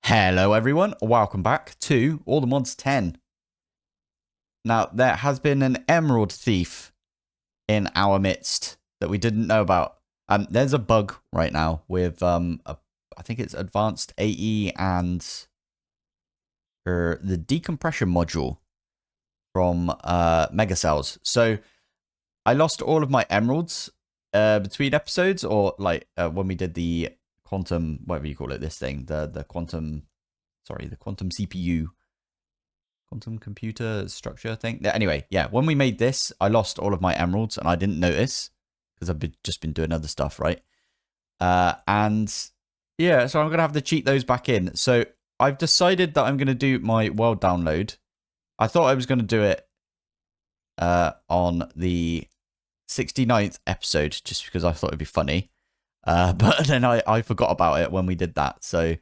Hello everyone, welcome back to All the Mods 10. Now, there has been an emerald thief in our midst that we didn't know about. There's a bug right now with, I think it's advanced AE and the decompression module from Megacells. So, I lost all of my emeralds between episodes, or like when we did the quantum, whatever you call it, this thing, the quantum CPU, quantum computer structure thing. Anyway, yeah, when we made this, I lost all of my emeralds and I didn't notice because I've just been doing other stuff, right? And yeah, so I'm going to have to cheat those back in. So I've decided that I'm going to do my world download. I thought I was going to do it on the 69th episode just because I thought it'd be funny. But then I forgot about it when we did that. So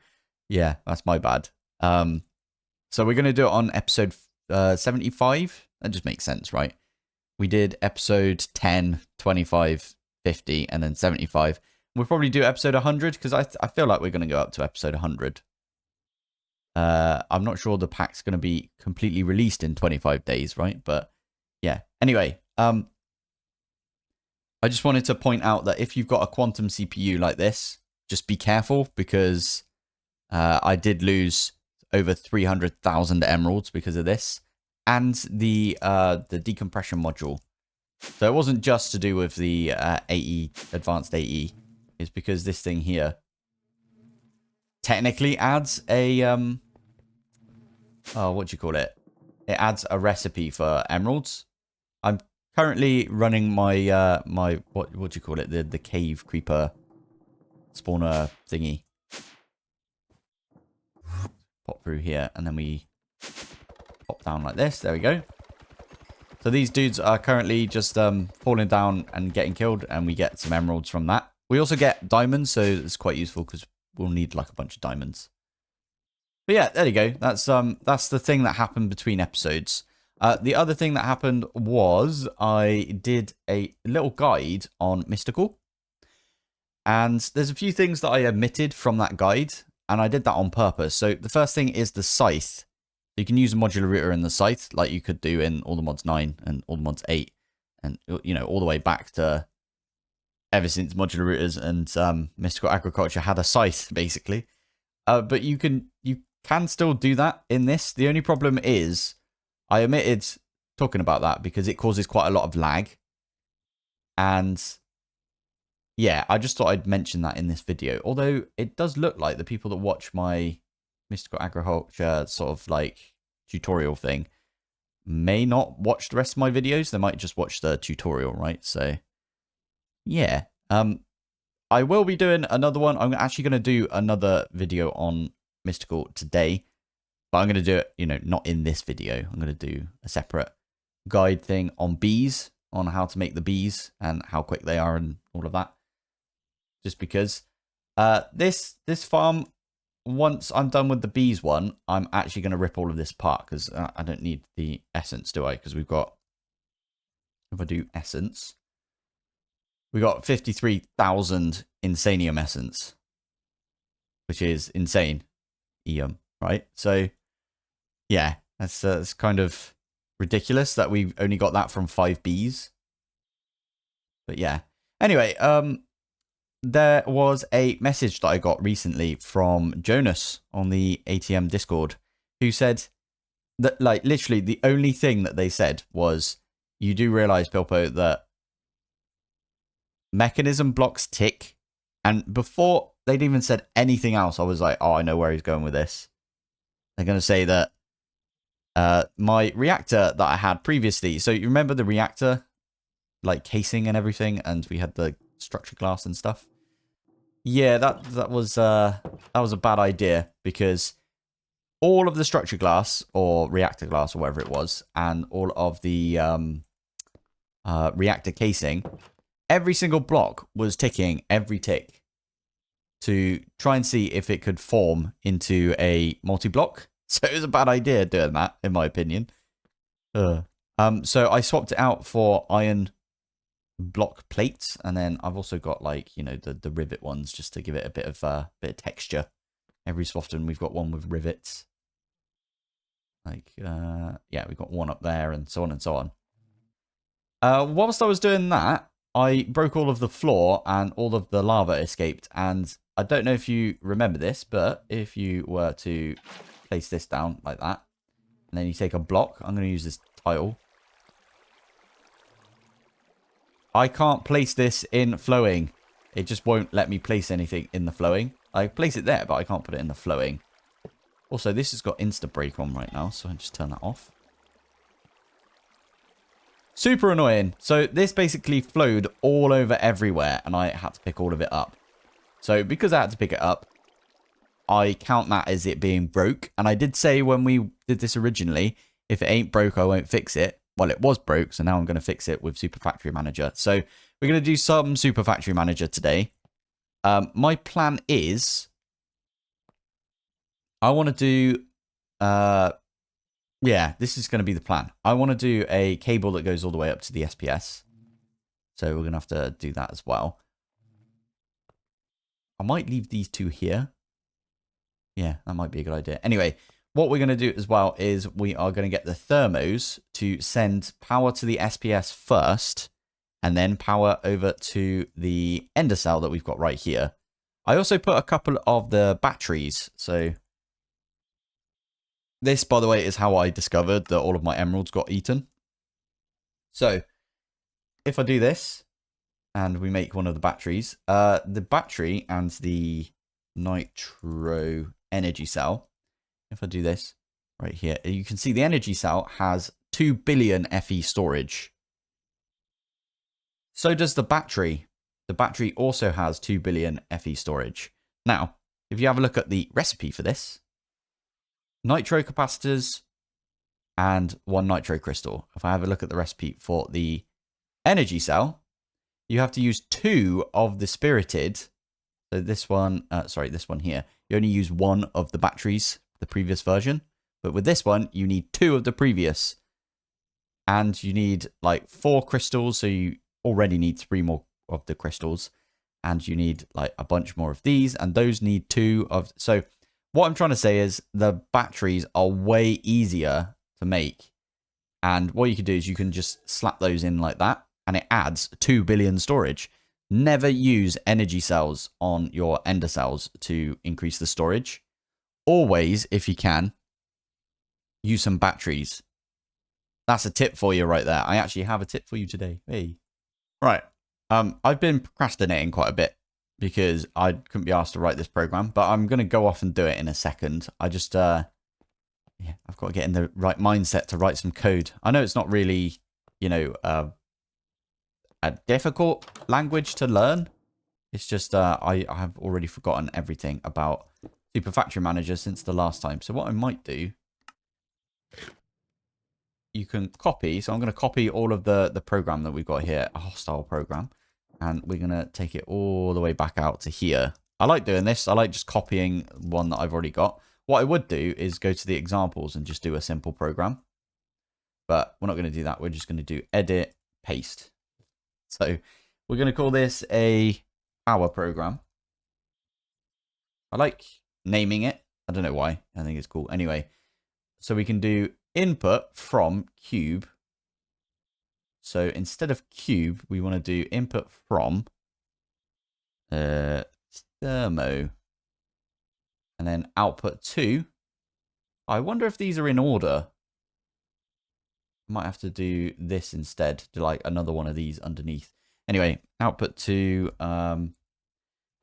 yeah, that's my bad. So we're going to do it on episode 75. That just makes sense, right? We did episode 10, 25, 50, and then 75. We'll probably do episode 100 because I feel like we're going to go up to episode 100. I'm not sure the pack's going to be completely released in 25 days, right? But yeah. Anyway, I just wanted to point out that if you've got a quantum CPU like this, just be careful because I did lose over 300,000 emeralds because of this, and the decompression module. So it wasn't just to do with the AE, advanced AE. It's because this thing here technically adds a what do you call it? It adds a recipe for emeralds. I'm currently running my what do you call it? The cave creeper spawner thingy. Pop through here, and then we pop down like this. There we go. So these dudes are currently just falling down and getting killed, and we get some emeralds from that. We also get diamonds, so it's quite useful because we'll need like a bunch of diamonds. But yeah, there you go. That's the thing that happened between episodes. The other thing that happened was I did a little guide on Mystical, and there's a few things that I omitted from that guide. And I did that on purpose. So the first thing is the scythe. You can use a modular router in the scythe like you could do in all the mods 9 and all the mods 8. And, you know, all the way back to ever since modular routers and mystical agriculture had a scythe, basically. But you can still do that in this. The only problem is I omitted talking about that because it causes quite a lot of lag. And yeah, I just thought I'd mention that in this video. Although it does look like the people that watch my mystical agriculture sort of like tutorial thing may not watch the rest of my videos. They might just watch the tutorial, right? So yeah, I will be doing another one. I'm actually going to do another video on mystical today, but I'm going to do it, you know, not in this video. I'm going to do a separate guide thing on bees, on how to make the bees and how quick they are and all of that. Just because this farm, once I'm done with the bees one, I'm actually going to rip all of this apart because I don't need the essence, do I? Because we've got, if I do essence, we got 53,000 insanium essence, which is insane, right? So yeah, that's kind of ridiculous that we've only got that from 5 bees. But yeah, anyway, there was a message that I got recently from Jonas on the ATM Discord who said that, like, literally the only thing that they said was, you do realize, Pilpoh, that mechanism blocks tick. And before they'd even said anything else, I was like, oh, I know where he's going with this. They're going to say that my reactor that I had previously, so you remember the reactor, like casing and everything, and we had the structure glass and stuff. Yeah, that was a bad idea because all of the structure glass or reactor glass or whatever it was, and all of the reactor casing, every single block was ticking every tick to try and see if it could form into a multi-block. So it was a bad idea doing that, in my opinion. So I swapped it out for iron block plates, and then I've also got, like, you know, the rivet ones just to give it a bit of texture. Every so often we've got one with rivets. Like, yeah, we've got one up there and so on and so on. Whilst I was doing that, I broke all of the floor and all of the lava escaped. And I don't know if you remember this, but if you were to place this down like that, and then you take a block, I'm going to use this tile. I can't place this in flowing. It just won't let me place anything in the flowing. I place it there, but I can't put it in the flowing. Also, this has got Insta Break on right now, so I just turn that off. Super annoying. So this basically flowed all over everywhere, and I had to pick all of it up. So because I had to pick it up, I count that as it being broke. And I did say when we did this originally, if it ain't broke, I won't fix it. Well, it was broke, so now I'm going to fix it with Super Factory Manager. So we're going to do some Super Factory Manager today. My plan is I want to do... yeah, this is going to be the plan. I want to do a cable that goes all the way up to the SPS. So we're going to have to do that as well. I might leave these two here. Yeah, that might be a good idea. Anyway, what we're going to do as well is we are going to get the thermos to send power to the SPS first, and then power over to the ender cell that we've got right here. I also put a couple of the batteries. So this, by the way, is how I discovered that all of my emeralds got eaten. So if I do this and we make one of the batteries, the battery and the nitro energy cell, if I do this right here, you can see the energy cell has 2 billion FE storage. So does the battery. The battery also has 2 billion FE storage. Now, if you have a look at the recipe for this, nitro capacitors and 1 nitro crystal. If I have a look at the recipe for the energy cell, you have to use 2 of the spirited. So this one, sorry, this one here. You only use 1 of the batteries, the previous version. But with this one, you need 2 of the previous. And you need like 4 crystals. So you already need 3 more of the crystals. And you need like a bunch more of these. And those need 2 of... So what I'm trying to say is the batteries are way easier to make. And what you can do is you can just slap those in like that. And it adds 2 billion storage. Never use energy cells on your ender cells to increase the storage. Always, if you can, use some batteries. That's a tip for you right there. I actually have a tip for you today. Hey. Right. I've been procrastinating quite a bit because I couldn't be asked to write this program, but I'm going to go off and do it in a second. I just, yeah, I've got to get in the right mindset to write some code. I know it's not really, you know, a difficult language to learn. It's just I have already forgotten everything about Super Factory Manager since the last time. So what I might do, you can copy. So I'm going to copy all of the program that we've got here, a hostile program. And we're going to take it all the way back out to here. I like doing this. I like just copying one that I've already got. What I would do is go to the examples and just do a simple program. But we're not going to do that. We're just going to do edit, paste. So we're going to call this a power program. I like naming it. I don't know why. I think it's cool. Anyway, so we can do input from cube. So instead of cube, we want to do input from thermo. And then output to. I wonder if these are in order. I might have to do this instead. Do like another one of these underneath. Anyway, output to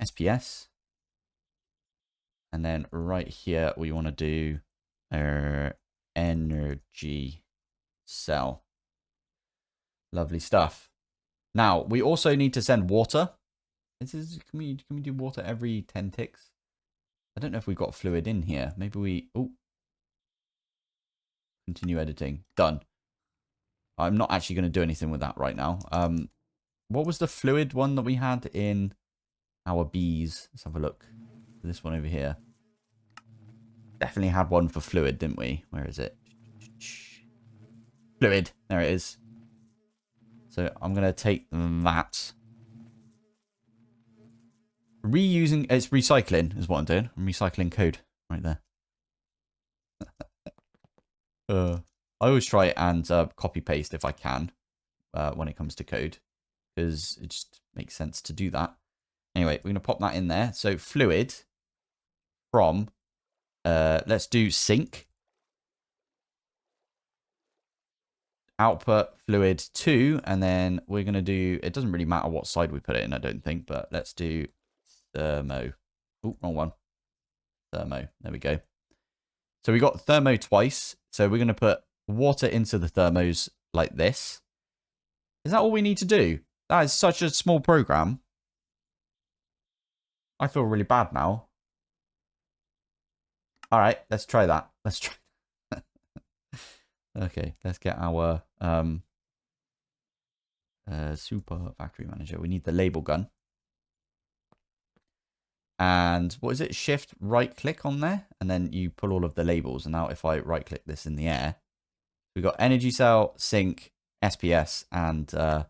SPS. And then right here, we want to do energy cell. Lovely stuff. Now, we also need to send water. Can we do water every 10 ticks? I don't know if we've got fluid in here. Maybe we... Oh. Continue editing. Done. I'm not actually going to do anything with that right now. What was the fluid one that we had in our bees? Let's have a look. This one over here. Definitely had one for fluid, didn't we? Where is it? Fluid. There it is. So I'm going to take that. Reusing, it's recycling is what I'm doing. I'm recycling code right there. I always try and copy paste if I can when it comes to code, because it just makes sense to do that. Anyway, we're going to pop that in there. So fluid from, let's do sync. Output fluid 2, and then we're going to do, it doesn't really matter what side we put it in, I don't think, but let's do thermo. Oh, wrong one. Thermo. There we go. So we got thermo twice. So we're going to put water into the thermos like this. Is that all we need to do? That is such a small program. I feel really bad now. All right, let's try that. Let's try. Okay, let's get our super factory manager. We need the label gun. And what is it? Shift right click on there, and then you pull all of the labels. And now if I right click this in the air, we've got energy cell, sync, SPS, and there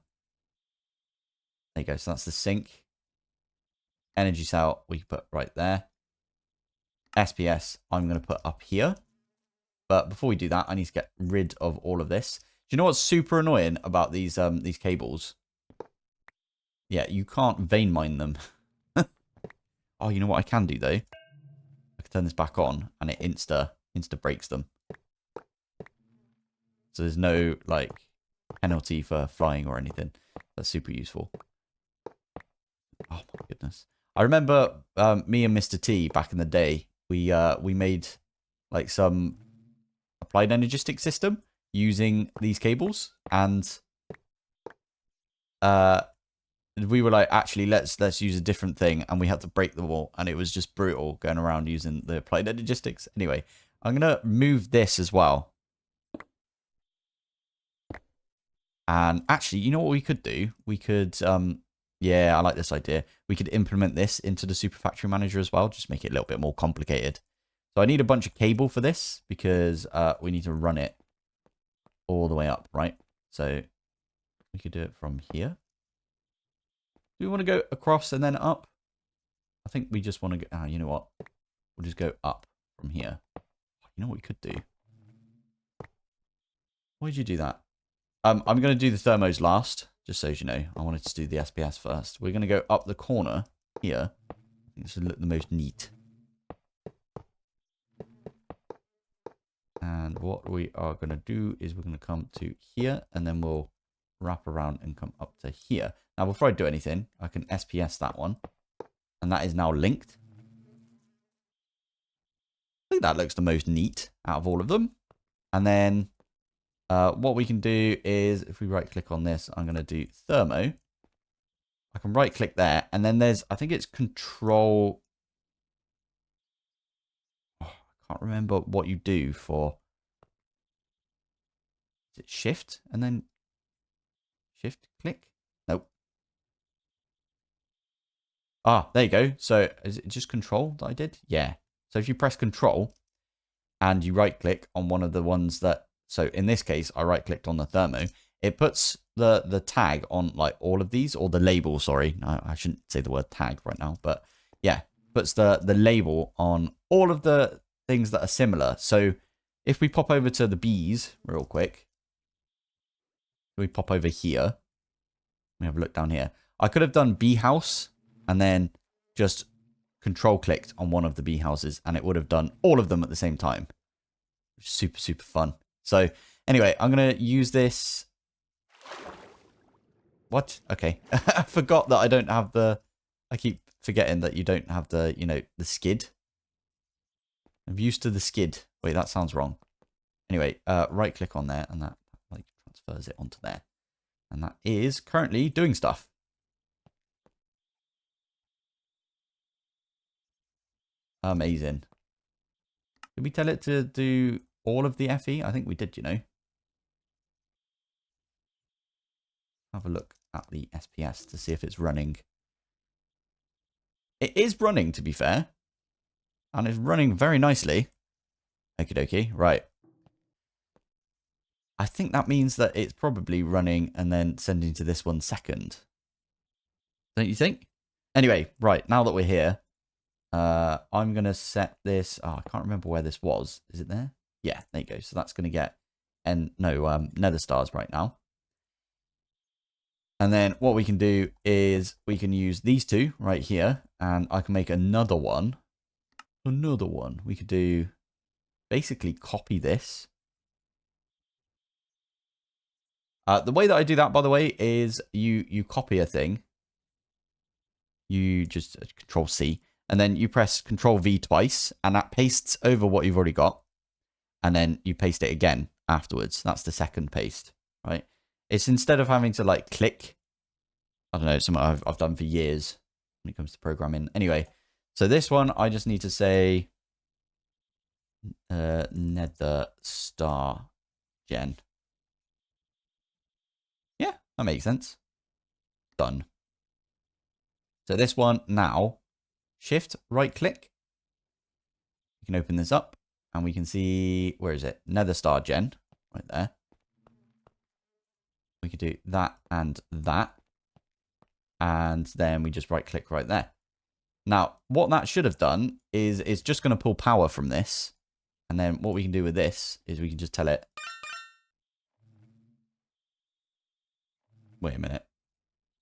you go. So that's the sync. Energy cell we put right there. SPS I'm going to put up here. But before we do that, I need to get rid of all of this. Do you know what's super annoying about these cables? Yeah, you can't vein mine them. Oh, you know what I can do though? I can turn this back on and it insta breaks them. So there's no like penalty for flying or anything. That's super useful. Oh my goodness. I remember me and Mr. T back in the day, we made like some applied energistic system using these cables, and we were like, actually, let's use a different thing, and we had to break them all, and it was just brutal going around using the applied energistics. Anyway, I'm gonna move this as well. And actually, you know what we could do? We could, yeah, I like this idea. We could implement this into the Super Factory Manager as well, just make it a little bit more complicated. So I need a bunch of cable for this because we need to run it all the way up, right? So we could do it from here. Do we want to go across and then up? I think we just want to go, you know what? We'll just go up from here. You know what we could do? Why did you do that? I'm going to do the thermos last, just so you know. I wanted to do the SPS first. We're going to go up the corner here. I think this will look the most neat. And what we are going to do is we're going to come to here, and then we'll wrap around and come up to here. Now, before I do anything, I can SPS that one. And that is now linked. I think that looks the most neat out of all of them. And then what we can do is, if we right-click on this, I'm going to do thermo. I can right-click there. And then there's, I think it's control. Oh, I can't remember what you do for. Is it shift and then shift click? Nope. Ah, there you go. So is it just control that I did? Yeah. So if you press control and you right click on one of the ones that, so in this case, I right clicked on the thermo, it puts the tag on like all of these, or the label, sorry. I shouldn't say the word tag right now, but yeah, puts the label on all of the things that are similar. So if we pop over to the bees real quick, we pop over here. We have a look down here. I could have done bee house and then just control clicked on one of the bee houses, and it would have done all of them at the same time. Super, super fun. So anyway, I'm going to use this. What? Okay. I forgot that I don't have the, I keep forgetting that you don't have the, you know, the skid. I'm used to the skid. Wait, that sounds wrong. Anyway, right click on there, and that like transfers it onto there. And that is currently doing stuff. Amazing. Did we tell it to do all of the FE? I think we did, you know. Have a look at the SPS to see if it's running. It is running, to be fair. And it's running very nicely. Okie dokie. Right. I think that means that it's probably running and then sending to this one second. Don't you think? Anyway, right, now that we're here, I'm going to set this. Oh, I can't remember where this was. Is it there? Yeah, there you go. So that's going to get, nether stars right now. And then what we can do is we can use these two right here, and I can make another one. Another one. We could do, basically copy this. The way that I do that, by the way, is you copy a thing. You just Control C, and then you press Control V twice, and that pastes over what you've already got. And then you paste it again afterwards. That's the second paste, right? It's instead of having to like click, I don't know, something I've done for years when it comes to programming. Anyway, so this one, I just need to say nether star gen. Yeah, that makes sense. Done. So this one now, shift right click. We can open this up and we can see, where is it? Nether star gen, right there. We could do that and that. And then we just right click right there. Now, what that should have done is it's just going to pull power from this. And then what we can do with this is we can just tell it, wait a minute.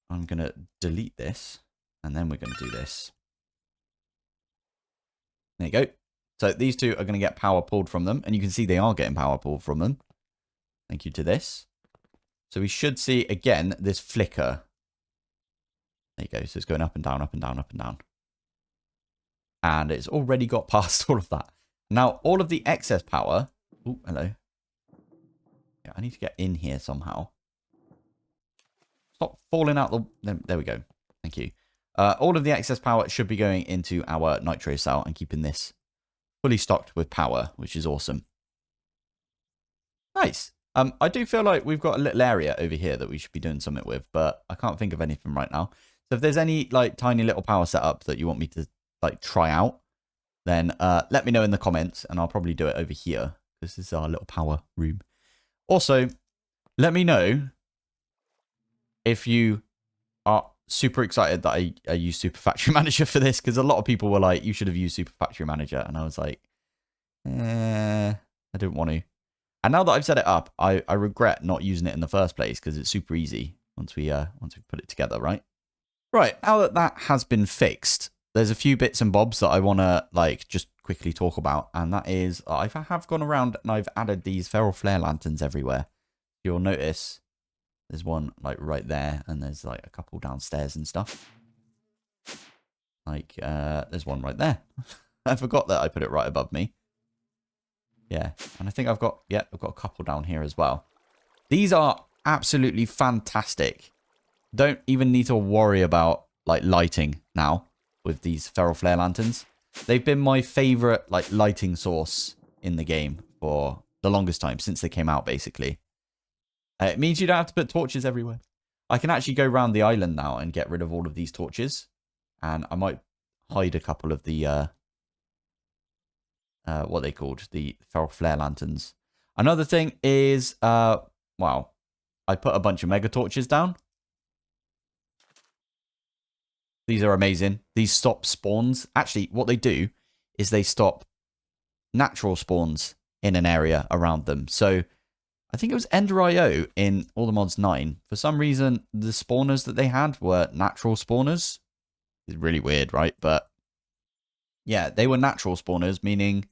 I'm going to delete this. And then we're going to do this. There you go. So these two are going to get power pulled from them. And you can see they are getting power pulled from them. Thank you to this. So we should see, again, this flicker. There you go. So it's going up and down, up and down, up and down. And it's already got past all of that. Now, all of the excess power... Oh, hello. Yeah, I need to get in here somehow. Stop falling out the... There we go. Thank you. All of the excess power should be going into our nitro cell and keeping this fully stocked with power, which is awesome. Nice. I do feel like we've got a little area over here that we should be doing something with, but I can't think of anything right now. So if there's any like tiny little power setup that you want me to like try out, then let me know in the comments and I'll probably do it over here. This is our little power room. Also, let me know if you are super excited that I use Super Factory Manager for this, because a lot of people were like, you should have used Super Factory Manager. And I was like, I didn't want to. And now that I've set it up, I regret not using it in the first place because it's super easy once we put it together, right? Right, now that that has been fixed, there's a few bits and bobs that I want to like just quickly talk about. And that is, I have gone around and I've added these feral flare lanterns everywhere. You'll notice there's one like right there and there's like a couple downstairs and stuff. Like, there's one right there. I forgot that I put it right above me. Yeah, and I think I've got a couple down here as well. These are absolutely fantastic. Don't even need to worry about like lighting now with these feral flare lanterns. They've been my favorite like lighting source in the game for the longest time since they came out, basically. It means you don't have to put torches everywhere. I can actually go around the island now and get rid of all of these torches. And I might hide a couple of the what they called, the feral flare lanterns. Another thing is, wow, I put a bunch of mega torches down. These are amazing. These stop spawns. Actually, what they do is they stop natural spawns in an area around them. So I think it was Ender.io in All the Mods 9. For some reason, the spawners that they had were natural spawners. It's really weird, right? But yeah, they were natural spawners, meaning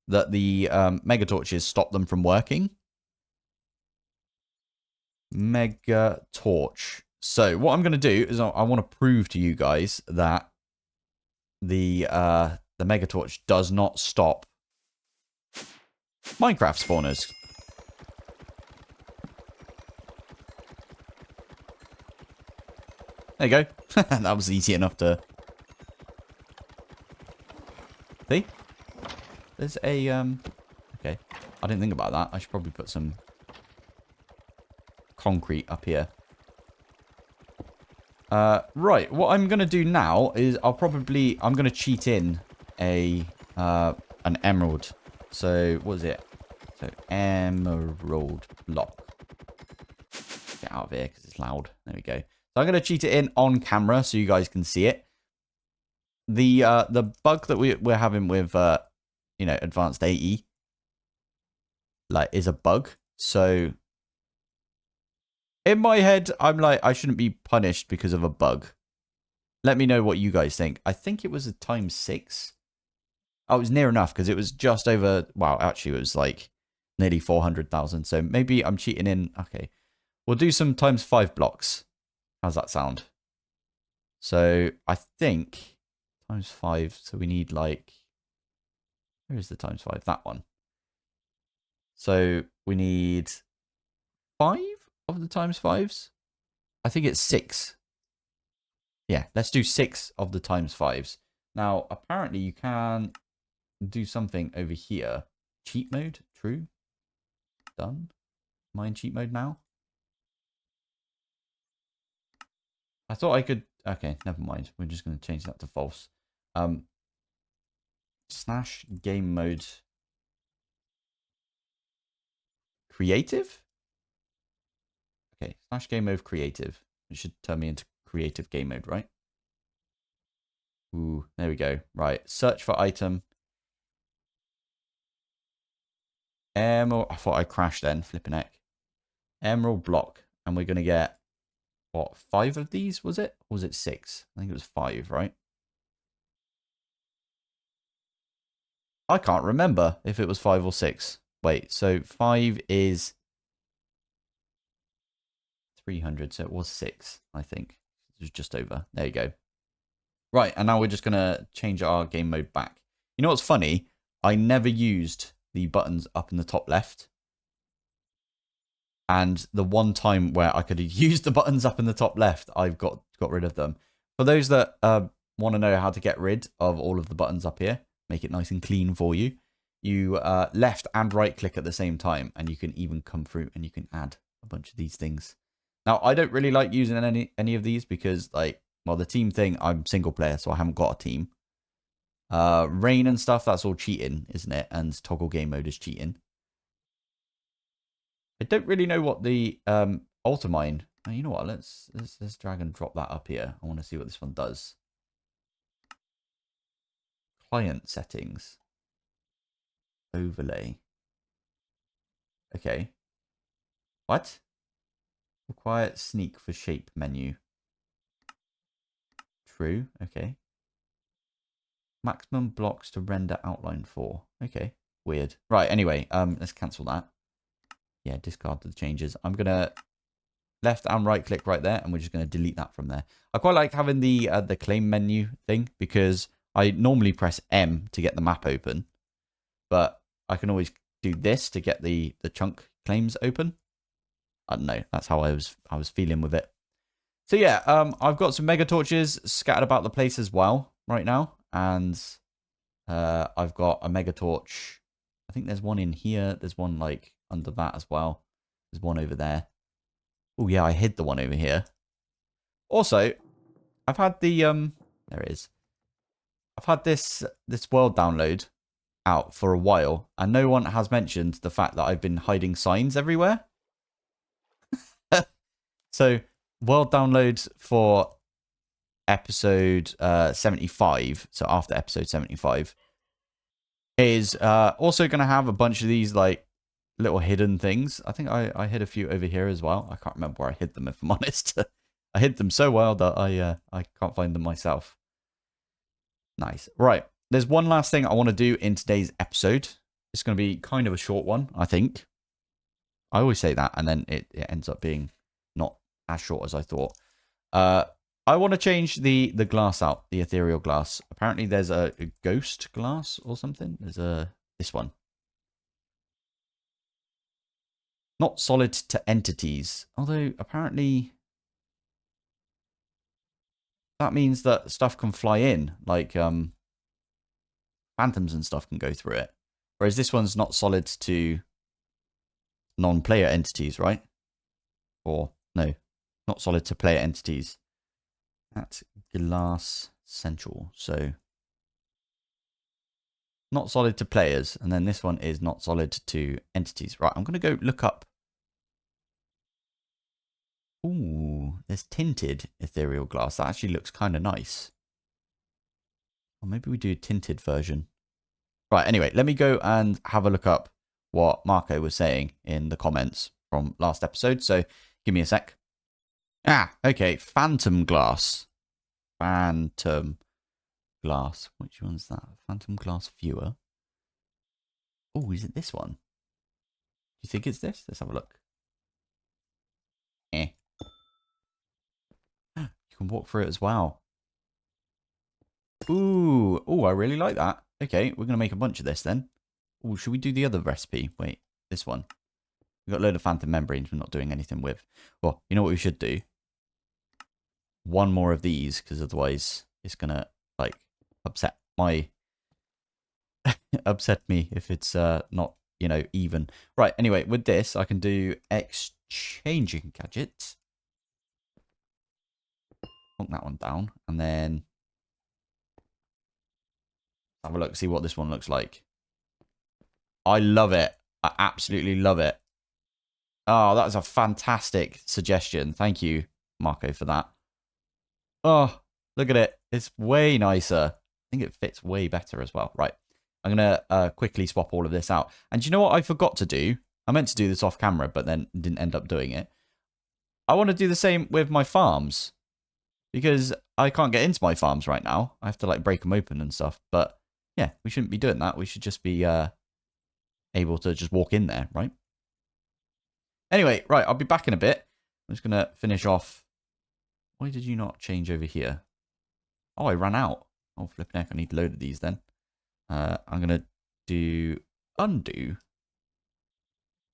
that the mega torches stopped them from working. Mega torch. So what I'm going to do is I want to prove to you guys that the mega torch does not stop Minecraft spawners. There you go. That was easy enough to... See? There's a... Okay. I didn't think about that. I should probably put some concrete up here. Right. What I'm going to do now is I'm going to cheat in an emerald. So, what is it? So, emerald block. Get out of here because it's loud. There we go. So I'm going to cheat it in on camera so you guys can see it. the bug that we're having with you know, advanced AE, like, is a bug. So in my head, I'm like, I shouldn't be punished because of a bug. Let me know what you guys think. I think it was a times 6. Oh, it was near enough because it was just over. Wow, actually, it was like nearly 400,000. So maybe I'm cheating in. Okay, we'll do some times 5 blocks. How's that sound? So I think times 5. So we need like, where is the times 5? That one. So we need 5 of the times 5s. I think it's 6. Yeah, let's do 6 of the times 5s. Now, apparently you can do something over here. Cheat mode, true. Done. Am I in cheat mode now? I thought I could. Okay, never mind. We're just going to change that to false. Slash game mode creative? Okay, slash game mode creative. It should turn me into creative game mode, right? Ooh, there we go. Right, search for item. Emerald. I thought I crashed then, flipping heck. Emerald block. And we're going to get, what, 5 of these, was it? Or was it 6? I think it was 5, right? I can't remember if it was 5 or 6. Wait, so 5 is 300, so it was 6, I think. It was just over. There you go. Right, and now we're just going to change our game mode back. You know what's funny? I never used the buttons up in the top left. And the one time where I could have used the buttons up in the top left, I've got rid of them. For those that want to know how to get rid of all of the buttons up here, make it nice and clean for you, you left and right click at the same time, and you can even come through and you can add a bunch of these things. Now, I don't really like using any of these because, like, well, the team thing, I'm single player, so I haven't got a team. Rain and stuff, that's all cheating, isn't it? And toggle game mode is cheating. I don't really know what the alter mine. Oh, you know what? Let's drag and drop that up here. I want to see what this one does. Client settings. Overlay. Okay. What? Require sneak for shape menu. True. Okay. Maximum blocks to render outline for. Okay. Weird. Right. Anyway, let's cancel that. Yeah, discard the changes. I'm gonna left and right click right there, and we're just gonna delete that from there. I quite like having the claim menu thing because I normally press M to get the map open, but I can always do this to get the chunk claims open. I don't know. That's how I was feeling with it. So yeah, I've got some mega torches scattered about the place as well right now, and I've got a mega torch. I think there's one in here. There's one like under that as well. There's one over there. Oh yeah, I hid the one over here. Also, I've had the there it is. I've had this world download out for a while, and no one has mentioned the fact that I've been hiding signs everywhere. So, world download for episode 75, so after episode 75, is also going to have a bunch of these like little hidden things. I think I hid a few over here as well. I can't remember where I hid them, if I'm honest. I hid them so well that I can't find them myself. Nice. Right. There's one last thing I want to do in today's episode. It's going to be kind of a short one, I think. I always say that, and then it ends up being not as short as I thought. I want to change the glass out, the ethereal glass. Apparently there's a ghost glass or something. There's this one. Not solid to entities. Although, apparently that means that stuff can fly in. Like, phantoms and stuff can go through it. Whereas this one's not solid to non-player entities, right? Or, no, not solid to player entities. That's glass central. So, not solid to players. And then this one is not solid to entities. Right, I'm going to go look up. Ooh, there's tinted ethereal glass. That actually looks kind of nice. Or maybe we do a tinted version. Right, anyway, let me go and have a look up what Marco was saying in the comments from last episode. So give me a sec. Ah, okay. Phantom glass. Phantom glass. Which one's that? Phantom glass viewer. Oh, is it this one? Do you think it's this? Let's have a look. Eh. You can walk through it as well. Ooh. Oh, I really like that. Okay, we're going to make a bunch of this then. Oh, should we do the other recipe? Wait, this one. We've got a load of phantom membranes we're not doing anything with. Well, you know what we should do? One more of these, because otherwise it's going to, like, upset me if it's not, you know, even. Right, anyway, with this, I can do exchanging gadgets. Knock that one down, and then have a look, see what this one looks like. I love it. I absolutely love it. Oh, that was a fantastic suggestion. Thank you, Marco, for that. Oh, look at it. It's way nicer. I think it fits way better as well. Right. I'm going to quickly swap all of this out. And do you know what I forgot to do? I meant to do this off camera, but then didn't end up doing it. I want to do the same with my farms. Because I can't get into my farms right now. I have to, like, break them open and stuff. But, yeah, we shouldn't be doing that. We should just be able to just walk in there, right? Anyway, right, I'll be back in a bit. I'm just going to finish off. Why did you not change over here? Oh, I ran out. Oh, flipping heck, I need a load of these then. I'm going to do undo.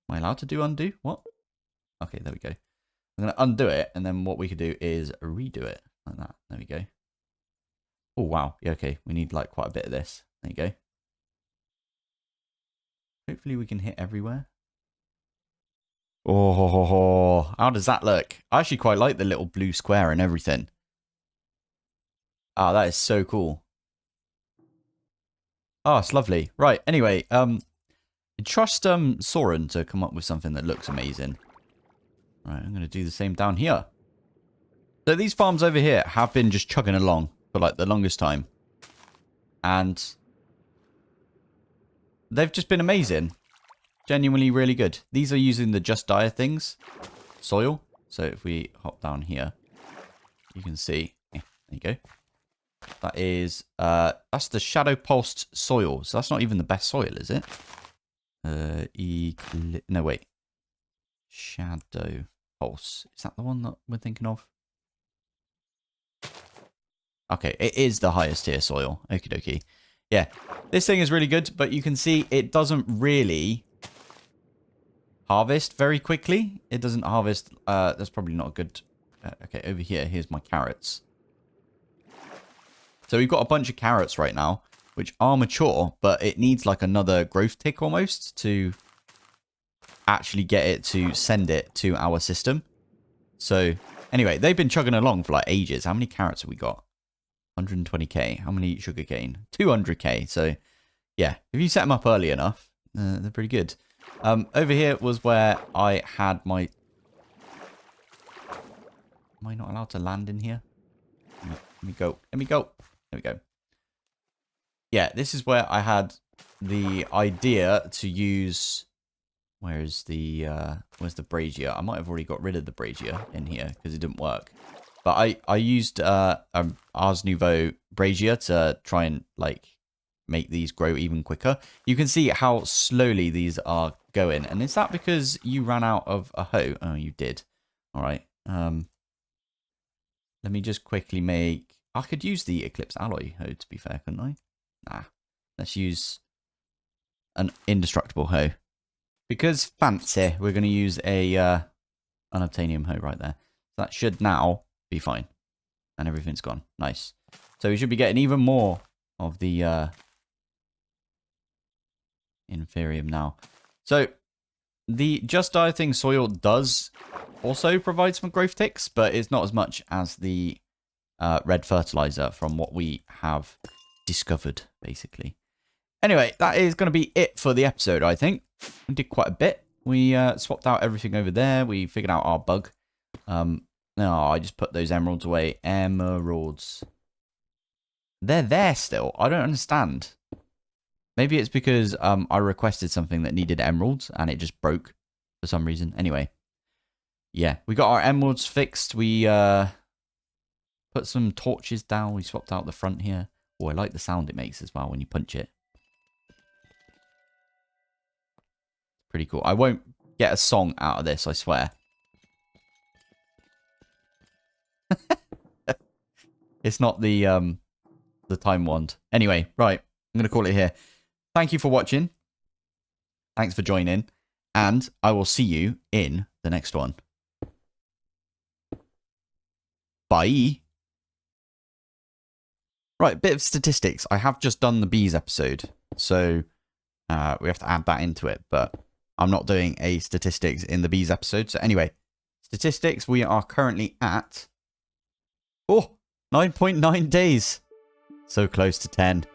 Am I allowed to do undo? What? Okay, there we go. I'm going to undo it, and then what we could do is redo it like that. There we go. Oh, wow. Yeah, okay. We need, like, quite a bit of this. There you go. Hopefully we can hit everywhere. Oh, how does that look? I actually quite like the little blue square and everything. Oh, that is so cool. Oh, it's lovely. Right, anyway, trust Soren to come up with something that looks amazing. Right, I'm going to do the same down here. So these farms over here have been just chugging along for like the longest time. And they've just been amazing. Genuinely really good. These are using the Just Dire things. Soil. So if we hop down here, you can see. There you go. That is, that's the Shadow Pulsed soil. So that's not even the best soil, is it? No, wait. Shadow Pulse. Is that the one that we're thinking of? Okay, it is the highest tier soil. Okie dokie. Yeah, this thing is really good, but you can see it doesn't really harvest very quickly. It doesn't harvest. That's probably not a good. Okay, over here, here's my carrots. So we've got a bunch of carrots right now, which are mature, but it needs like another growth tick almost to actually get it to send it to our system. So anyway, they've been chugging along for like ages. How many carrots have we got? 120k. How many sugarcane? 200k. So yeah, if you set them up early enough, they're pretty good. Over here was where I had my... Am I not allowed to land in here? Let me go. Let me go. There we go. Yeah, this is where I had the idea to use... Where's the brazier? I might have already got rid of the brazier in here because it didn't work. But I used Ars Nouveau brazier to try and like make these grow even quicker. You can see how slowly these are going. And is that because you ran out of a hoe? Oh, you did. All right. Let me just quickly make... I could use the Eclipse Alloy hoe, to be fair, couldn't I? Nah. Let's use an indestructible hoe. Because fancy, we're going to use a unobtainium hoe right there. That should now be fine. And everything's gone. Nice. So we should be getting even more of the inferium now. So the Just Dire Thing soil does also provide some growth ticks, but it's not as much as the red fertilizer from what we have discovered, basically. Anyway, that is going to be it for the episode, I think. We did quite a bit. We swapped out everything over there. We figured out our bug. No, I just put those emeralds away. Emeralds. They're there still. I don't understand. Maybe it's because I requested something that needed emeralds and it just broke for some reason. Anyway. Yeah, we got our emeralds fixed. We put some torches down. We swapped out the front here. Oh, I like the sound it makes as well when you punch it. Pretty cool. I won't get a song out of this, I swear. It's not the time wand. Anyway, right. I'm going to call it here. Thank you for watching. Thanks for joining. And I will see you in the next one. Bye. Right, bit of statistics. I have just done the bees episode. So we have to add that into it. But I'm not doing a statistics in the bees episode. So anyway, statistics. We are currently at... Oh, 9.9 days. So close to 10.